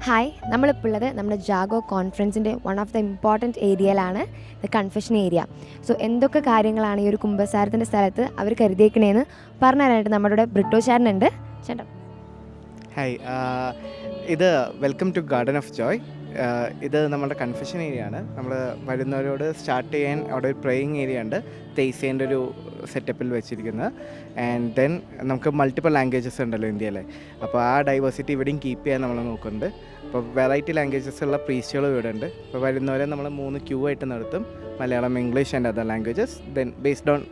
Hi, നമ്മളിപ്പോൾ ഉള്ളത് നമ്മുടെ ജാഗോ കോൺഫറൻസിൻ്റെ വൺ ഓഫ് ദ ഇമ്പോർട്ടൻറ്റ് ഏരിയയിലാണ്, ദ കൺഫെഷൻ ഏരിയ. സോ എന്തൊക്കെ കാര്യങ്ങളാണ് ഈ ഒരു കുമ്പസാരത്തിൻ്റെ സ്ഥലത്ത് അവർ കരുതിയേക്കണേന്ന് പറഞ്ഞു തരാനായിട്ട് നമ്മുടെ ബ്രിട്ടോ ചേട്ടനുണ്ട്. ചേട്ടാ ഹായ്, ഇത് welcome to garden of joy. ഇത് നമ്മുടെ കൺഫെഷൻ ഏരിയ ആണ്. നമ്മൾ വരുന്നവരോട് സ്റ്റാർട്ട് ചെയ്യാൻ അവിടെ ഒരു പ്രേയിങ് ഏരിയ ഉണ്ട്, തേയ്സേൻ്റെ ഒരു സെറ്റപ്പിൽ വെച്ചിരിക്കുന്നത്. ആൻഡ് ദെൻ നമുക്ക് മൾട്ടിപ്പിൾ ലാംഗ്വേജസ് ഉണ്ടല്ലോ ഇന്ത്യയിലെ, അപ്പോൾ ആ ഡൈവേഴ്സിറ്റി ഇവിടെയും കീപ്പ് ചെയ്യാൻ നമ്മൾ നോക്കുന്നുണ്ട്. അപ്പോൾ വെറൈറ്റി ലാംഗ്വേജസ് ഉള്ള പ്രീസ്റ്റുകളും ഇവിടെ ഉണ്ട്. അപ്പോൾ വരുന്നവരെ നമ്മൾ 3 ക്യൂ ആയിട്ട് നടത്തും, Malayalam, English and other languages. Then based on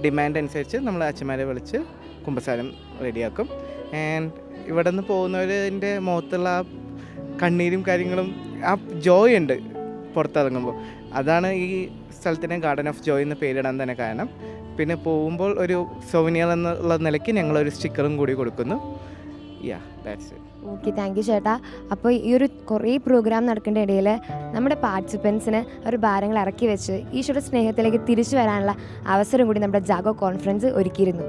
demand അനുസരിച്ച് നമ്മൾ അച്ഛന്മാരെ വിളിച്ച് കുമ്പസാരം റെഡിയാക്കും. ആൻഡ് ഇവിടെ നിന്ന് പോകുന്നവരിൻ്റെ മുഖത്തുള്ള ആ കണ്ണീരും കാര്യങ്ങളും, ആ ജോയ് ഉണ്ട് പുറത്തിറങ്ങുമ്പോൾ. അതാണ് ഈ സ്ഥലത്തിന് ഗാർഡൻ ഓഫ് ജോയ് എന്ന് പേരിടാൻ തന്നെ കാരണം. പിന്നെ പോകുമ്പോൾ ഒരു സോവനിയർ എന്നുള്ള നിലയ്ക്ക് ഞങ്ങളൊരു സ്റ്റിക്കറും കൂടി കൊടുക്കുന്നു. That's it. Okay, thank you ചേട്ടാ. അപ്പോൾ ഈ ഒരു കുറേ പ്രോഗ്രാം നടക്കേണ്ട ഇടയിൽ നമ്മുടെ പാർട്ടിസിപ്പൻസിന് ഒരു ഭാരങ്ങൾ ഇറക്കി വെച്ച് ഈശോയുടെ സ്നേഹത്തിലേക്ക് തിരിച്ചു വരാനുള്ള അവസരം കൂടി നമ്മുടെ ജാഗോ കോൺഫറൻസ് ഒരുക്കിയിരുന്നു.